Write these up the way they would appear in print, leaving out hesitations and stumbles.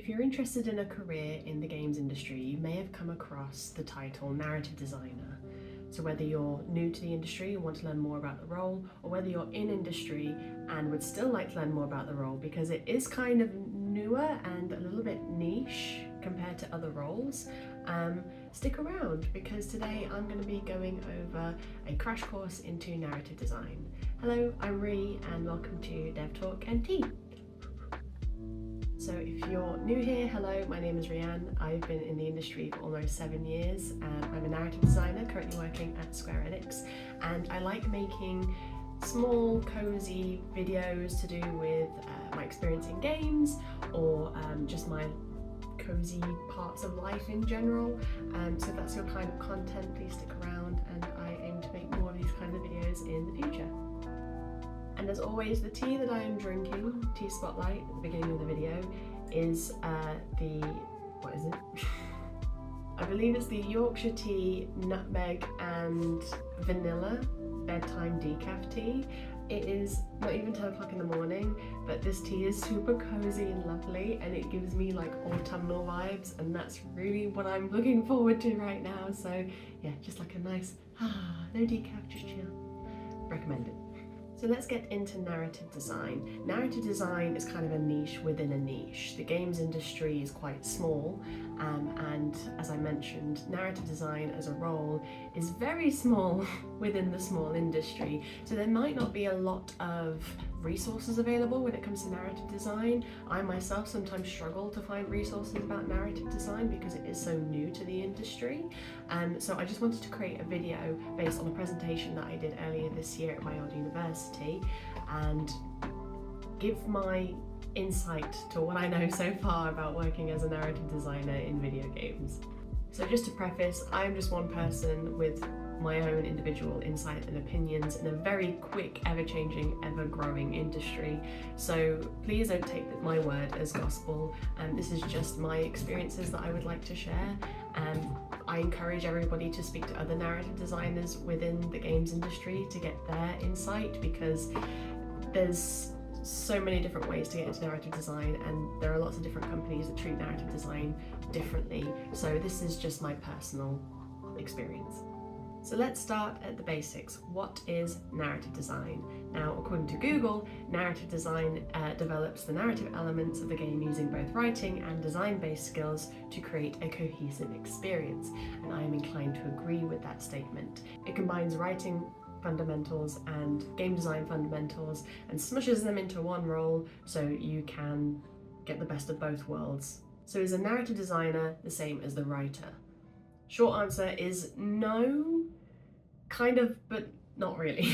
If you're interested in a career in the games industry, you may have come across the title narrative designer. So whether you're new to the industry and want to learn more about the role, or whether you're in industry and would still like to learn more about the role because it is kind of newer and a little bit niche compared to other roles, stick around because today I'm going to be going over a crash course into narrative design. Hello, I'm Ree and welcome to Dev Talk NT. So if you're new here, hello, my name is Rianne. I've been in the industry for almost 7 years. I'm a narrative designer currently working at Square Enix, and I like making small, cozy videos to do with my experience in games or just my cozy parts of life in general. So if that's your kind of content, please stick around, and I aim to make more of these kinds of videos in the future. And as always, the tea that I am drinking, tea spotlight at the beginning of the video, is what is it? I believe it's the Yorkshire tea, nutmeg and vanilla bedtime decaf tea. It is not even 10 o'clock in the morning, but this tea is super cozy and lovely, and it gives me like autumnal vibes, and that's really what I'm looking forward to right now. So yeah, just like a nice, no decaf, just chill. Recommend it. So let's get into narrative design. Narrative design is kind of a niche within a niche. The games industry is quite small, and as I mentioned, narrative design as a role is very small within the small industry. So there might not be a lot of resources available when it comes to narrative design. I myself sometimes struggle to find resources about narrative design because it is so new to the industry. So I just wanted to create a video based on a presentation that I did earlier this year at my old university and give my insight to what I know so far about working as a narrative designer in video games. So just to preface, I'm just one person with my own individual insight and opinions in a very quick, ever-changing, ever-growing industry. So please don't take my word as gospel. This is just my experiences that I would like to share. I encourage everybody to speak to other narrative designers within the games industry to get their insight, because there's so many different ways to get into narrative design, and there are lots of different companies that treat narrative design differently. So this is just my personal experience. So let's start at the basics. What is narrative design? Now, according to Google, narrative design develops the narrative elements of the game using both writing and design-based skills to create a cohesive experience. And I am inclined to agree with that statement. It combines writing fundamentals and game design fundamentals and smushes them into one role so you can get the best of both worlds. So is a narrative designer the same as the writer? Short answer is no, kind of, but not really.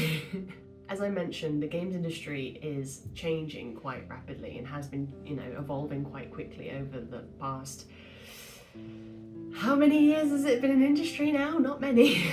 As I mentioned, the games industry is changing quite rapidly and has been, evolving quite quickly over the past, how many years has it been in industry now? Not many.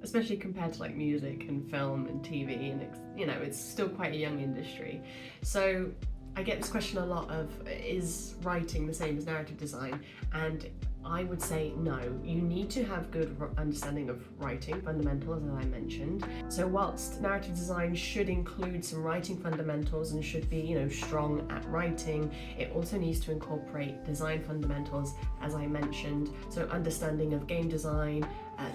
Especially compared to like music and film and TV, and it's still quite a young industry. So I get this question a lot of, is writing the same as narrative design? And I would say no. You need to have good understanding of writing fundamentals, as I mentioned. So whilst narrative design should include some writing fundamentals and should be, strong at writing, it also needs to incorporate design fundamentals, as I mentioned. So understanding of game design,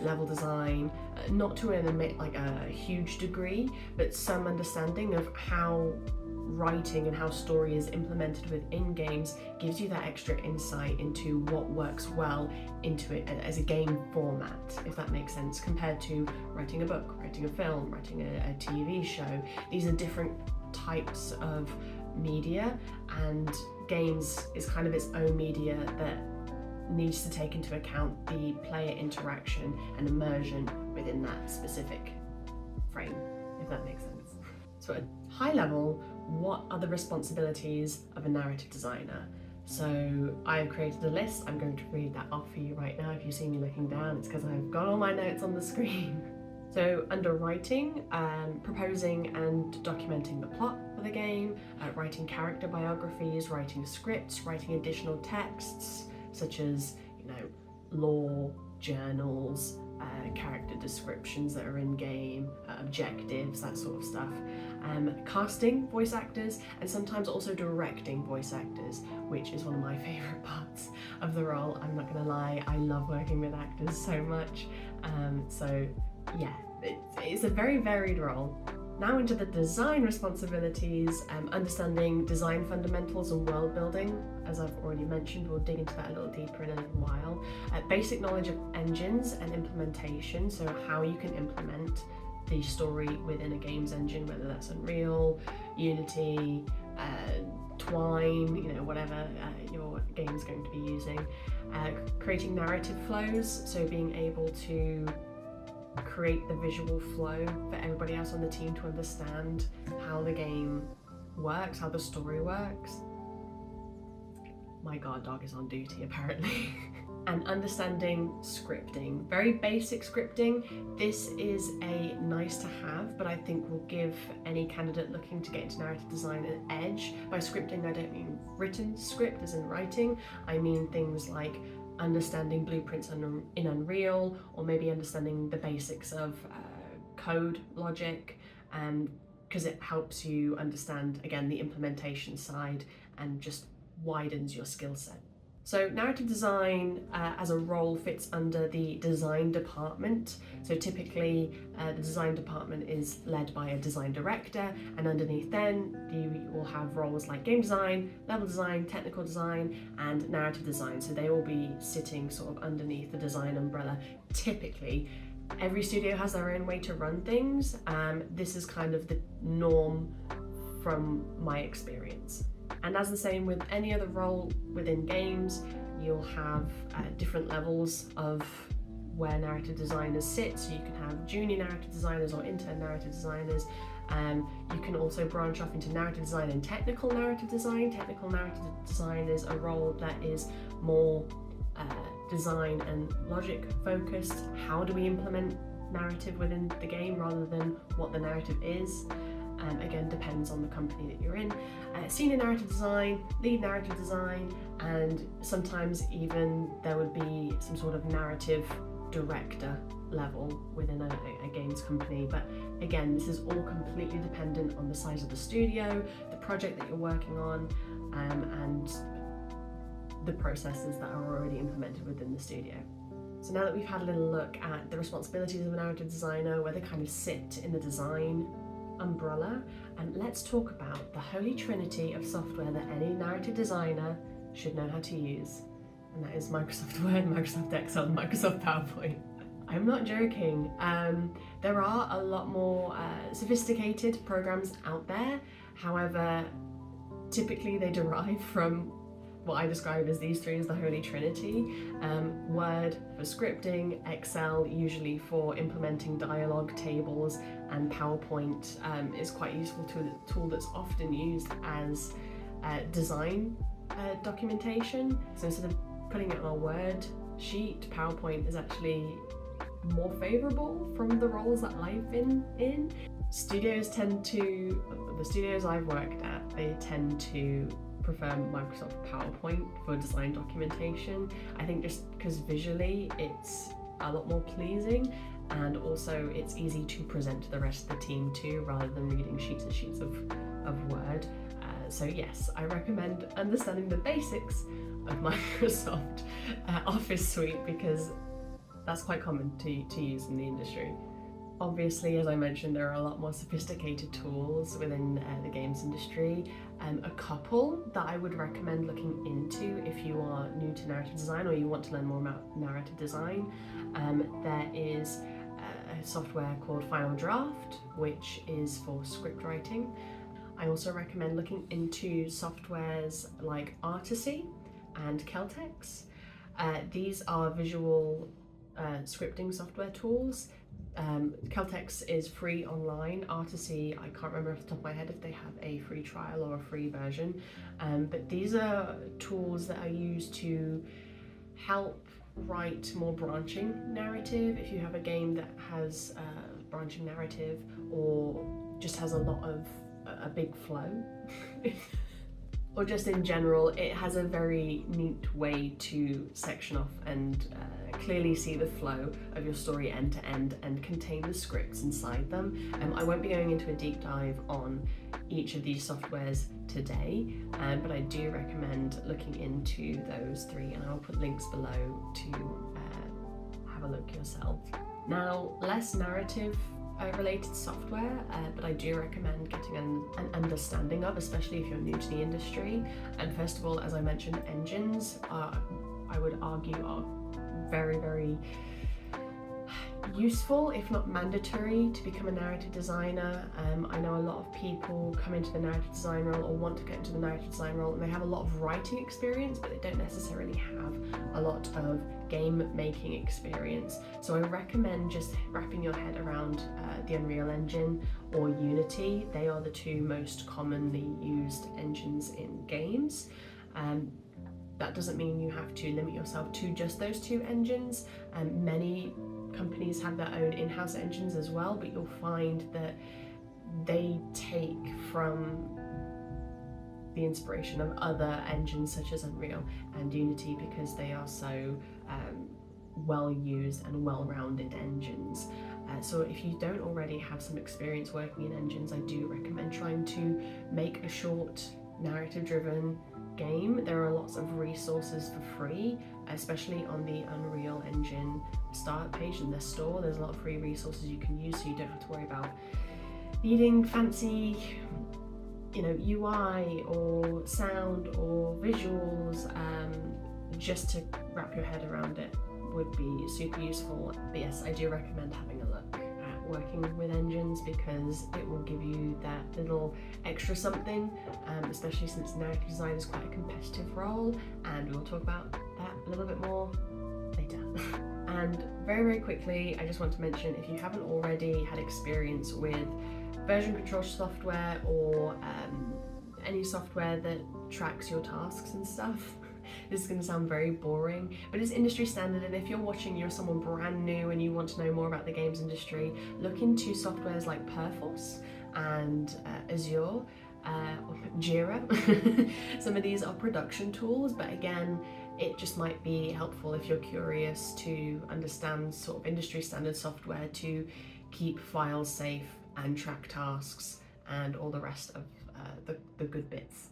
level design, not to a huge degree, but some understanding of how writing and how story is implemented within games gives you that extra insight into what works well into it as a game format, if that makes sense, compared to writing a book, writing a film, writing a TV show. These are different types of media, and games is kind of its own media that needs to take into account the player interaction and immersion within that specific frame, if that makes sense. So at high level, what are the responsibilities of a narrative designer? So I've created a list. I'm going to read that off for you right now. If you see me looking down, it's because I've got all my notes on the screen. So under writing, proposing and documenting the plot for the game, writing character biographies, writing scripts, writing additional texts, such as, lore, journals, character descriptions that are in game, objectives, that sort of stuff. Casting voice actors, and sometimes also directing voice actors, which is one of my favourite parts of the role. I'm not gonna lie, I love working with actors so much. So yeah, it's a very varied role. Now into the design responsibilities, understanding design fundamentals and world building. As I've already mentioned, we'll dig into that a little deeper in a little while. Basic knowledge of engines and implementation, so how you can implement the story within a game's engine, whether that's Unreal, Unity, Twine, you know, whatever your game's going to be using. Creating narrative flows, so being able to create the visual flow for everybody else on the team to understand how the game works, how the story works. My guard dog is on duty apparently. And understanding scripting, very basic scripting. This is a nice to have, but I think will give any candidate looking to get into narrative design an edge. By scripting, I don't mean written script as in writing, I mean things like understanding blueprints in Unreal, or maybe understanding the basics of code logic, because it helps you understand, again, the implementation side and just widens your skill set. So narrative design as a role fits under the design department. So typically the design department is led by a design director, and underneath then you will have roles like game design, level design, technical design, and narrative design. So they will be sitting sort of underneath the design umbrella. Typically, every studio has their own way to run things. This is kind of the norm from my experience. And as the same with any other role within games, you'll have different levels of where narrative designers sit. So you can have junior narrative designers or intern narrative designers. You can also branch off into narrative design and technical narrative design. Technical narrative design is a role that is more design and logic focused. How do we implement narrative within the game rather than what the narrative is? Again, depends on the company that you're in. Senior narrative design, lead narrative design, and sometimes even there would be some sort of narrative director level within a games company. But again, this is all completely dependent on the size of the studio, the project that you're working on, and the processes that are already implemented within the studio. So now that we've had a little look at the responsibilities of a narrative designer, where they kind of sit in the design umbrella, and let's talk about the holy trinity of software that any narrative designer should know how to use, and that is Microsoft Word, Microsoft Excel, and Microsoft PowerPoint. I'm not joking. There are a lot more sophisticated programs out there. However, typically they derive from what I describe as these three as the holy trinity. Word for scripting, Excel usually for implementing dialogue tables, and PowerPoint is quite useful tool that's often used as design documentation. So instead of putting it on a Word sheet, PowerPoint is actually more favourable from the roles that I've been in. Studios tend to, the studios I've worked at, they tend to prefer Microsoft PowerPoint for design documentation. I think just because visually it's a lot more pleasing, and also it's easy to present to the rest of the team too, rather than reading sheets and sheets of Word. So yes, I recommend understanding the basics of Microsoft Office Suite, because that's quite common to use in the industry. Obviously, as I mentioned, there are a lot more sophisticated tools within the games industry. A couple that I would recommend looking into if you are new to narrative design or you want to learn more about narrative design. There is a software called Final Draft, which is for script writing. I also recommend looking into softwares like Articy and Cletx. These are visual scripting software tools. Cletx is free online. Articy, I can't remember off the top of my head if they have a free trial or a free version, but these are tools that are used to help write more branching narrative. If you have a game that has branching narrative or just has a lot of a big flow, or just in general, it has a very neat way to section off and clearly see the flow of your story end to end and contain the scripts inside them. I won't be going into a deep dive on each of these softwares today, but I do recommend looking into those three, and I'll put links below to have a look yourself. Now, less narrative related software, but I do recommend getting an understanding of, especially if you're new to the industry. And first of all, as I mentioned, engines are, I would argue, are very, very useful, if not mandatory, to become a narrative designer. I know a lot of people come into the narrative design role or want to get into the narrative design role, and they have a lot of writing experience, but they don't necessarily have a lot of game making experience. So I recommend just wrapping your head around the Unreal Engine or Unity. They are the two most commonly used engines in games. That doesn't mean you have to limit yourself to just those two engines. Many companies have their own in-house engines as well, but you'll find that they take from the inspiration of other engines such as Unreal and Unity, because they are so well used and well-rounded engines. So if you don't already have some experience working in engines, I do recommend trying to make a short narrative-driven game. There are lots of resources for free, especially on the Unreal Engine start page in their store. There's a lot of free resources you can use, so you don't have to worry about needing fancy, UI or sound or visuals. Just to wrap your head around it would be super useful. But yes, I do recommend having a look at working with engines, because it will give you that little extra something, especially since narrative design is quite a competitive role, and we'll talk about that a little bit more later. And very, very quickly, I just want to mention, if you haven't already had experience with version control software or any software that tracks your tasks and stuff, this is going to sound very boring, but it's industry standard, and if you're watching, you're someone brand new and you want to know more about the games industry, look into softwares like Perforce and Azure, Jira. Some of these are production tools, but again, it just might be helpful if you're curious to understand sort of industry standard software to keep files safe and track tasks and all the rest of the good bits.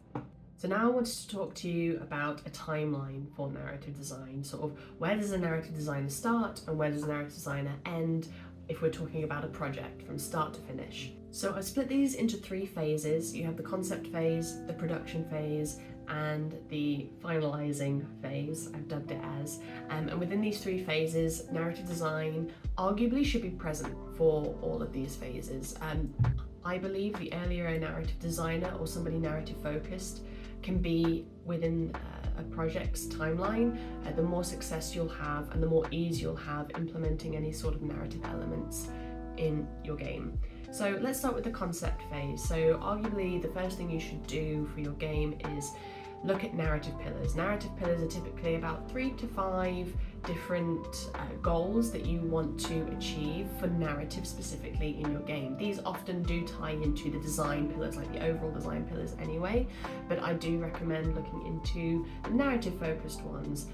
So now I wanted to talk to you about a timeline for narrative design, sort of where does a narrative designer start and where does a narrative designer end if we're talking about a project from start to finish. So I've split these into three phases. You have the concept phase, the production phase, and the finalizing phase, I've dubbed it as. And within these three phases, narrative design arguably should be present for all of these phases. I believe the earlier a narrative designer or somebody narrative focused can be within a project's timeline, the more success you'll have and the more ease you'll have implementing any sort of narrative elements in your game. So let's start with the concept phase. So arguably the first thing you should do for your game is look at narrative pillars. Narrative pillars are typically about 3 to 5 different goals that you want to achieve for narrative specifically in your game. These often do tie into the design pillars, like the overall design pillars anyway, but I do recommend looking into the narrative focused ones.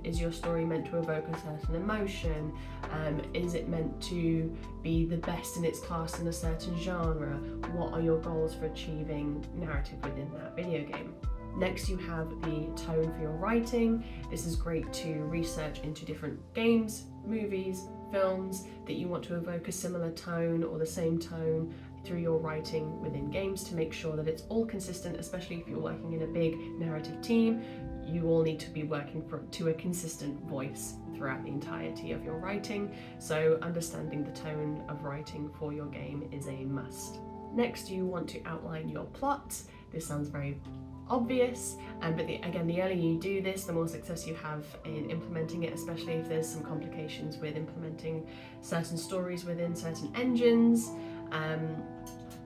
Is your story meant to evoke a certain emotion? Is it meant to be the best in its class in a certain genre? What are your goals for achieving narrative within that video game? Next, you have the tone for your writing. This is great to research into different games, movies, films that you want to evoke a similar tone or the same tone through your writing within games to make sure that it's all consistent, especially if you're working in a big narrative team. You all need to be working to a consistent voice throughout the entirety of your writing, so understanding the tone of writing for your game is a must. Next, you want to outline your plot. This sounds very obvious, but again, the earlier you do this, the more success you have in implementing it, especially if there's some complications with implementing certain stories within certain engines.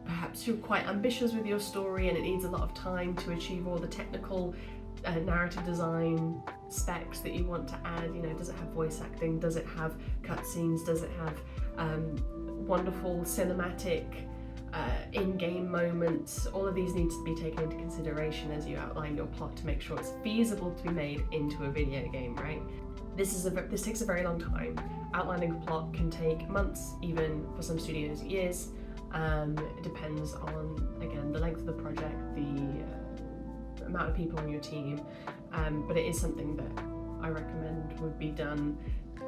Perhaps you're quite ambitious with your story and it needs a lot of time to achieve all the technical narrative design specs that you want to add. Does it have voice acting? Does it have cutscenes? Does it have wonderful cinematic in-game moments. All of these need to be taken into consideration as you outline your plot to make sure it's feasible to be made into a video game, right? This takes a very long time. Outlining a plot can take months, even for some studios years. It depends on, again, the length of the project, the amount of people on your team, but it is something that I recommend would be done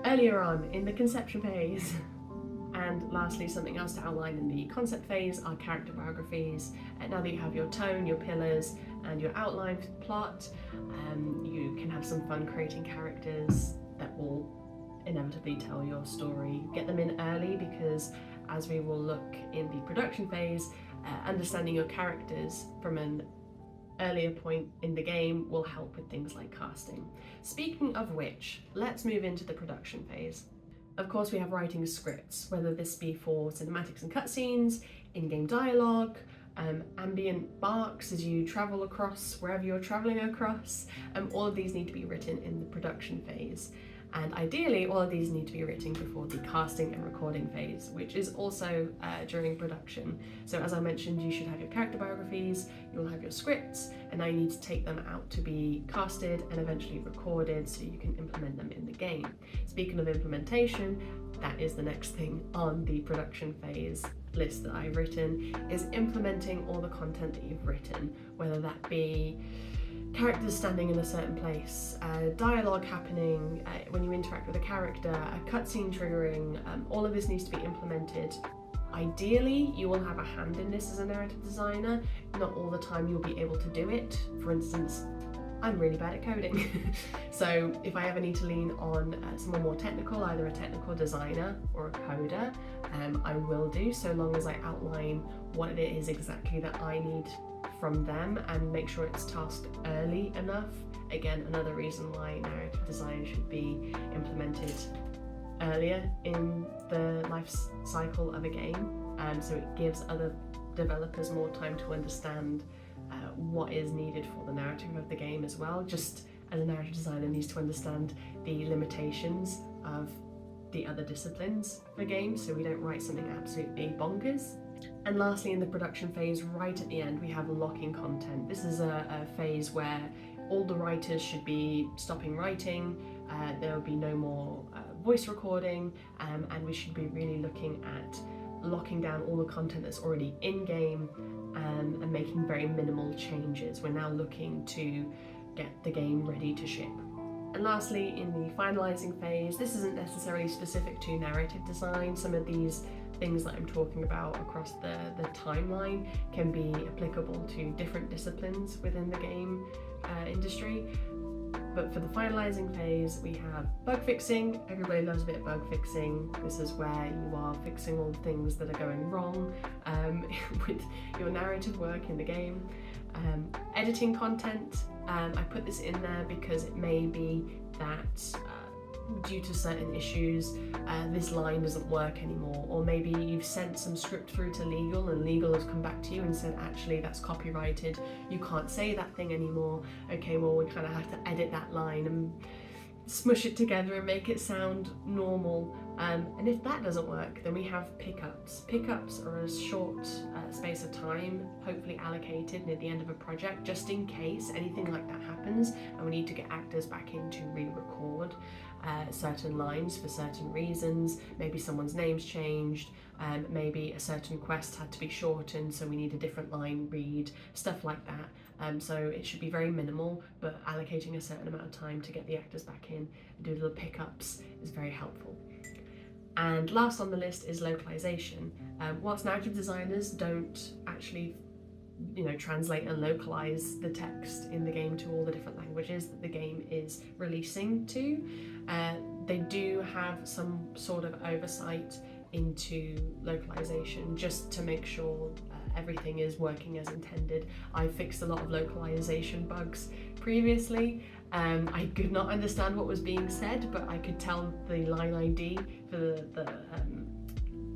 earlier on in the conception phase. And lastly, something else to outline in the concept phase are character biographies. And now that you have your tone, your pillars, and your outline for the plot, you can have some fun creating characters that will inevitably tell your story. Get them in early, because as we will look in the production phase, understanding your characters from an earlier point in the game will help with things like casting. Speaking of which, let's move into the production phase. Of course, we have writing scripts, whether this be for cinematics and cutscenes, in-game dialogue, ambient barks as you travel across wherever you're traveling across. All of these need to be written in the production phase. And ideally, all of these need to be written before the casting and recording phase, which is also during production. So as I mentioned, you should have your character biographies, you'll have your scripts, and now you need to take them out to be casted and eventually recorded so you can implement them in the game. Speaking of implementation, that is the next thing on the production phase list that I've written, is implementing all the content that you've written, whether that be characters standing in a certain place, dialogue happening when you interact with a character, a cutscene triggering. All of this needs to be implemented. Ideally, you will have a hand in this as a narrative designer. Not all the time you'll be able to do it. For instance, I'm really bad at coding. So if I ever need to lean on someone more technical, either a technical designer or a coder, I will do, so long as I outline what it is exactly that I need from them and make sure it's tasked early enough. Again, another reason why narrative design should be implemented earlier in the life cycle of a game, so it gives other developers more time to understand what is needed for the narrative of the game as well. Just as a narrative designer needs to understand the limitations of the other disciplines for games, so we don't write something absolutely bonkers. And lastly, in the production phase, right at the end, we have locking content. This is a phase where all the writers should be stopping writing, there will be no more voice recording, and we should be really looking at locking down all the content that's already in-game and making very minimal changes. We're now looking to get the game ready to ship. And lastly, in the finalizing phase, this isn't necessarily specific to narrative design. Some of these things that I'm talking about across the timeline can be applicable to different disciplines within the game industry. But for the finalizing phase, we have bug fixing. Everybody loves a bit of bug fixing. This is where you are fixing all the things that are going wrong with your narrative work in the game. Editing content, I put this in there because it may be that due to certain issues, this line doesn't work anymore, or maybe you've sent some script through to legal and legal has come back to you and said, actually that's copyrighted, you can't say that thing anymore. Okay, well, we kind of have to edit that line and smush it together and make it sound normal. And if that doesn't work, then we have pickups. Pickups are a short space of time, hopefully allocated near the end of a project, just in case anything like that happens and we need to get actors back in to re-record certain lines for certain reasons. Maybe someone's name's changed, maybe a certain quest had to be shortened, so we need a different line read, stuff like that. So it should be very minimal, but allocating a certain amount of time to get the actors back in and do little pickups is very helpful. And last on the list is localization. Whilst narrative designers don't actually translate and localize the text in the game to all the different languages that the game is releasing to, they do have some sort of oversight into localization just to make sure everything is working as intended. I fixed a lot of localization bugs previously. I could not understand what was being said, but I could tell the line ID for the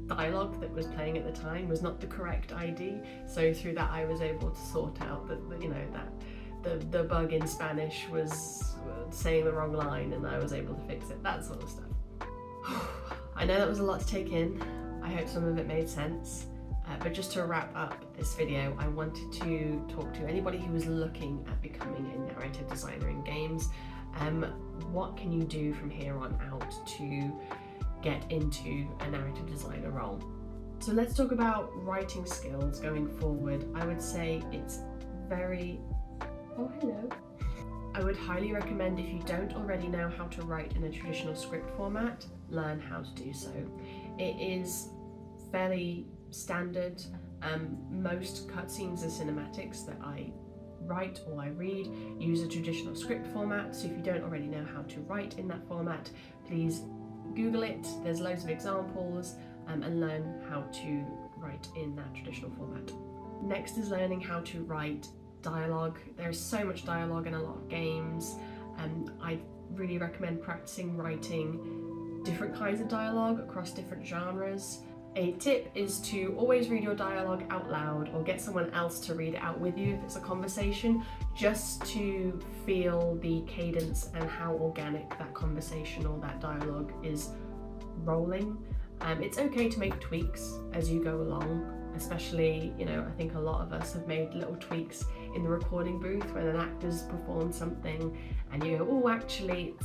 dialogue that was playing at the time was not the correct ID. So through that, I was able to sort out that the bug in Spanish was saying the wrong line, and I was able to fix it. That sort of stuff. I know that was a lot to take in. I hope some of it made sense. But just to wrap up this video, I wanted to talk to anybody who is looking at becoming a narrative designer in games. What can you do from here on out to get into a narrative designer role? So let's talk about writing skills going forward. I would say it's very... Oh, hello. I would highly recommend, if you don't already know how to write in a traditional script format, learn how to do so. It is fairly standard. Most cutscenes and cinematics that I write or I read use a traditional script format, so if you don't already know how to write in that format, please Google it. There's loads of examples, and learn how to write in that traditional format. Next is learning how to write dialogue. There's so much dialogue in a lot of games, and I really recommend practicing writing different kinds of dialogue across different genres. A tip is to always read your dialogue out loud, or get someone else to read it out with you if it's a conversation, just to feel the cadence and how organic that conversation or that dialogue is rolling. It's okay to make tweaks as you go along, especially, I think a lot of us have made little tweaks in the recording booth when an actor's performed something and you go, oh, actually,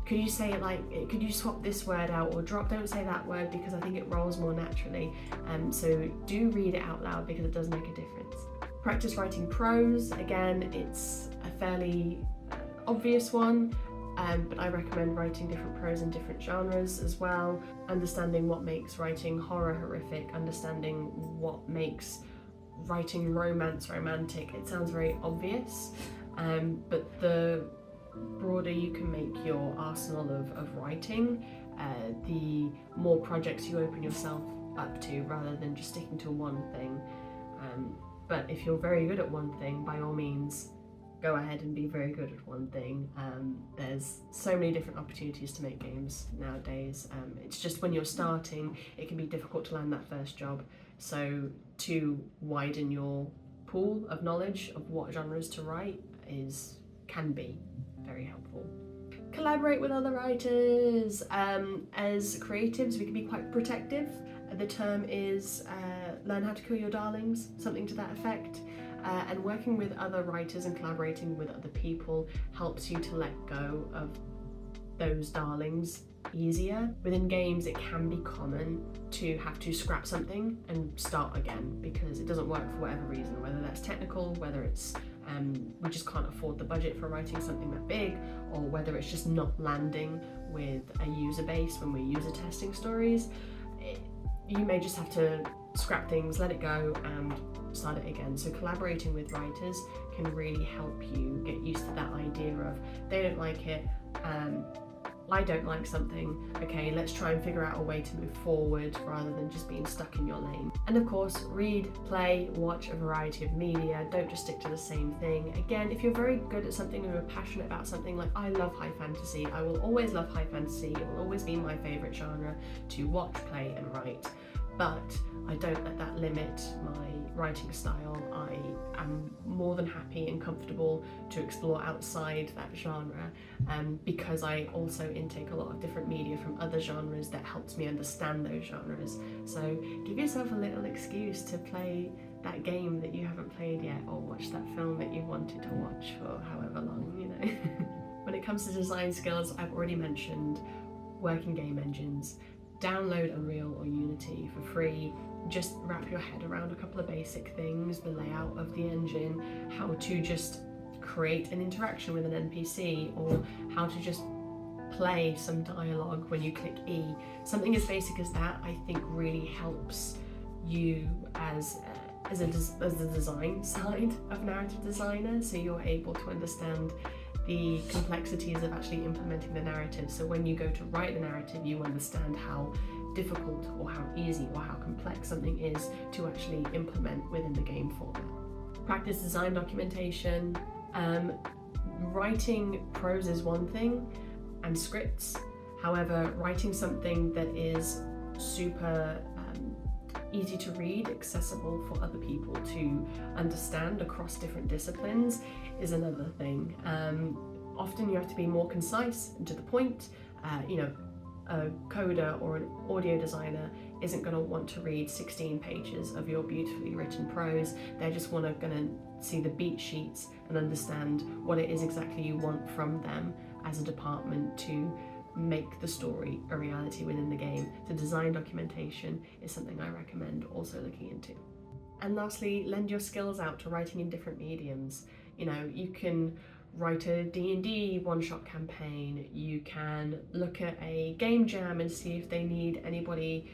could you say it could you swap this word out, or don't say that word because I think it rolls more naturally. So do read it out loud because it does make a difference. Practice writing prose. Again, it's a fairly obvious one, but I recommend writing different prose in different genres as well. Understanding what makes writing horror horrific, understanding what makes writing romance romantic. It sounds very obvious, but the broader you can make your arsenal of writing, the more projects you open yourself up to, rather than just sticking to one thing. But if you're very good at one thing, by all means go ahead and be very good at one thing. There's so many different opportunities to make games nowadays. It's just when you're starting, it can be difficult to land that first job. So to widen your pool of knowledge of what genres to write can be very helpful. Collaborate with other writers. As creatives, we can be quite protective. The term is learn how to kill your darlings, something to that effect. And working with other writers and collaborating with other people helps you to let go of those darlings easier. Within games, it can be common to have to scrap something and start again because it doesn't work for whatever reason, whether that's technical, whether it's we just can't afford the budget for writing something that big, or whether it's just not landing with a user base when we're user testing stories. You may just have to scrap things, let it go, and start it again. So collaborating with writers can really help you get used to that idea of they don't like it, I don't like something, okay, let's try and figure out a way to move forward rather than just being stuck in your lane. And of course, read, play, watch a variety of media. Don't just stick to the same thing. Again, if you're very good at something and you're passionate about something, like I love high fantasy, I will always love high fantasy, it will always be my favourite genre to watch, play and write. But I don't let that limit my writing style. I am more than happy and comfortable to explore outside that genre, because I also intake a lot of different media from other genres that helps me understand those genres. So give yourself a little excuse to play that game that you haven't played yet, or watch that film that you wanted to watch for however long, When it comes to design skills, I've already mentioned working game engines. Download Unreal or Unity for free. Just wrap your head around a couple of basic things, the layout of the engine, how to just create an interaction with an NPC, or how to just play some dialogue when you click E. Something as basic as that, I think, really helps you as the design side of narrative designer, so you're able to understand the complexities of actually implementing the narrative. So when you go to write the narrative, you understand how difficult or how easy or how complex something is to actually implement within the game format. Practice design documentation. Writing prose is one thing, and scripts. However, writing something that is super easy to read, accessible for other people to understand across different disciplines is another thing. Often you have to be more concise and to the point. A coder or an audio designer isn't going to want to read 16 pages of your beautifully written prose. They're just going to see the beat sheets and understand what it is exactly you want from them as a department to make the story a reality within the game. So design documentation is something I recommend also looking into. And lastly, lend your skills out to writing in different mediums. You know, you can write a D&D one-shot campaign, you can look at a game jam and see if they need anybody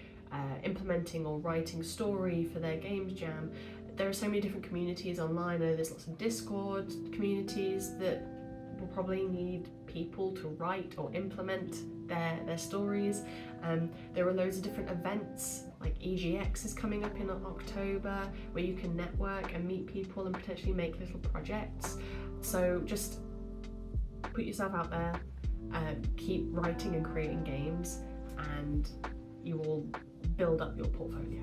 implementing or writing story for their games jam. There are so many different communities online. I know there's lots of Discord communities that will probably need people to write or implement their stories. There are loads of different events, like EGX is coming up in October, where you can network and meet people and potentially make little projects. So just put yourself out there, keep writing and creating games, and you will build up your portfolio.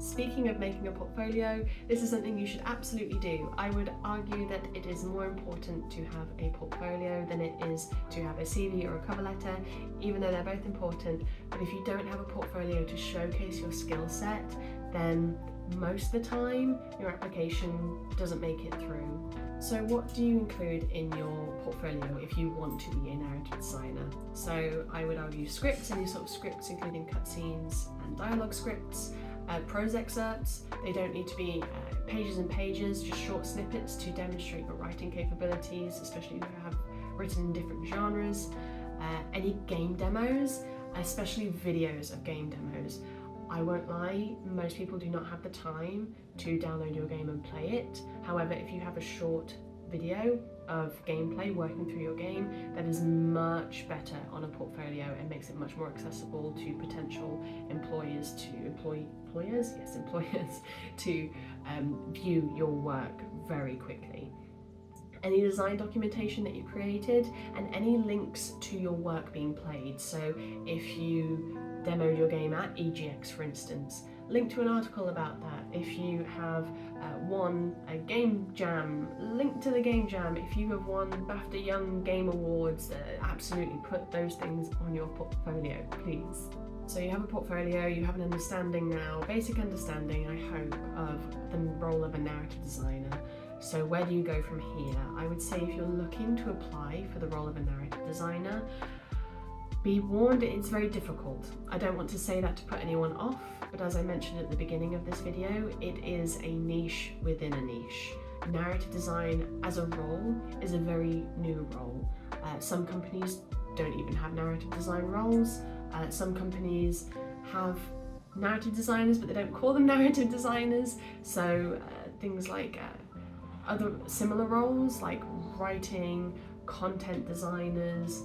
Speaking of making a portfolio, this is something you should absolutely do. I would argue that it is more important to have a portfolio than it is to have a CV or a cover letter, even though they're both important. But if you don't have a portfolio to showcase your skill set, then most of the time your application doesn't make it through. So what do you include in your portfolio if you want to be a narrative designer? So I would argue scripts, any sort of scripts including cutscenes and dialogue scripts, prose excerpts. They don't need to be pages and pages, just short snippets to demonstrate your writing capabilities, especially if you have written in different genres. Any game demos, especially videos of game demos. I won't lie, most people do not have the time to download your game and play it. However, if you have a short video of gameplay working through your game, that is much better on a portfolio and makes it much more accessible to potential employers to view your work very quickly. Any design documentation that you created and any links to your work being played. So if you demoed your game at EGX, for instance, link to an article about that. If you have won a game jam, link to the game jam. If you have won BAFTA Young Game Awards, absolutely put those things on your portfolio, please. So you have a portfolio, you have an understanding now, basic understanding, I hope, of the role of a narrative designer. So where do you go from here? I would say if you're looking to apply for the role of a narrative designer, be warned, it's very difficult. I don't want to say that to put anyone off, but as I mentioned at the beginning of this video, it is a niche within a niche. Narrative design as a role is a very new role. Some companies don't even have narrative design roles. Some companies have narrative designers, but they don't call them narrative designers. So things like other similar roles like writing, content designers,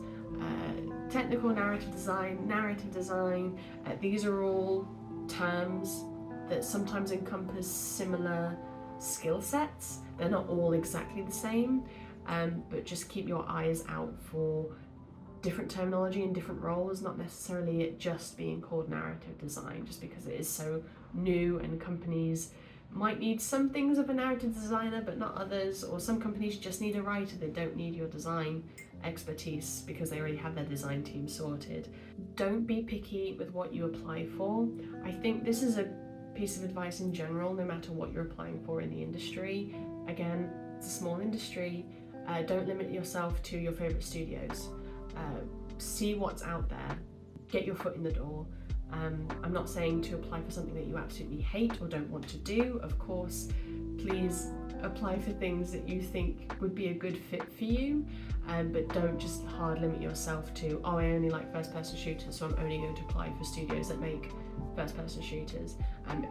technical narrative design, these are all terms that sometimes encompass similar skill sets. They're not all exactly the same, but just keep your eyes out for different terminology in different roles, not necessarily it just being called narrative design, just because it is so new and companies might need some things of a narrative designer but not others, or some companies just need a writer, they don't need your design expertise because they already have their design team sorted. Don't be picky with what you apply for. I think this is a piece of advice in general, no matter what you're applying for in the industry. Again, it's a small industry. Don't limit yourself to your favourite studios. See what's out there, get your foot in the door. I'm not saying to apply for something that you absolutely hate or don't want to do. Of course, please apply for things that you think would be a good fit for you, but don't just hard limit yourself to, oh, I only like first person shooters, so I'm only going to apply for studios that make first person shooters.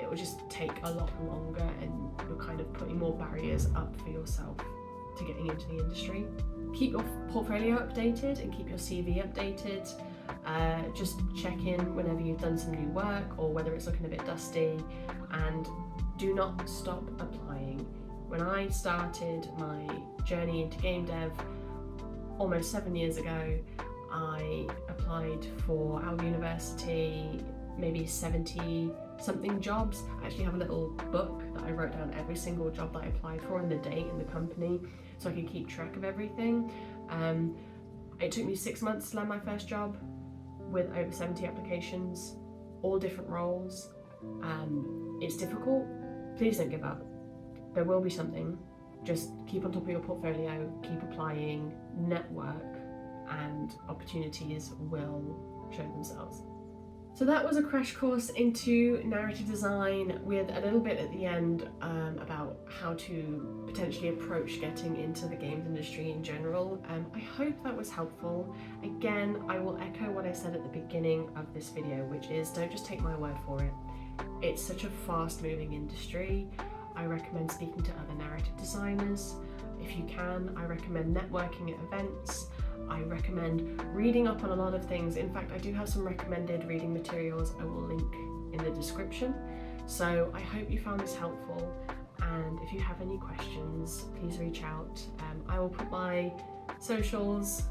It will just take a lot longer and you're kind of putting more barriers up for yourself to getting into the industry. Keep your portfolio updated and keep your CV updated. Just check in whenever you've done some new work or whether it's looking a bit dusty, and do not stop applying. When I started my journey into game dev almost 7 years ago, I applied for our university maybe 70 something jobs. I actually have a little book that I wrote down every single job that I applied for and the date and the company so I could keep track of everything. It took me 6 months to land my first job with over 70 applications. all different roles. It's difficult. Please don't give up. There will be something. Just keep on top of your portfolio, keep applying, network, and opportunities will show themselves. So that was a crash course into narrative design with a little bit at the end about how to potentially approach getting into the games industry in general. I hope that was helpful. Again, I will echo what I said at the beginning of this video, which is don't just take my word for it. It's such a fast moving industry. I recommend speaking to other narrative designers. If you can, I recommend networking at events. I recommend reading up on a lot of things. In fact, I do have some recommended reading materials I will link in the description. So I hope you found this helpful, and if you have any questions, please reach out. I will put my socials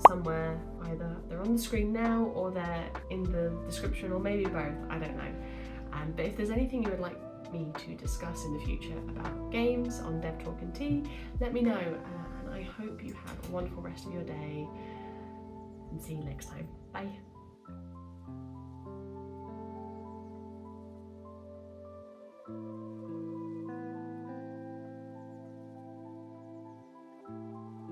somewhere, either they're on the screen now or they're in the description, or maybe both, I don't know. But if there's anything you would like me to discuss in the future about games on Dev Talk and Tea, let me know. I hope you have a wonderful rest of your day, and see you next time. Bye.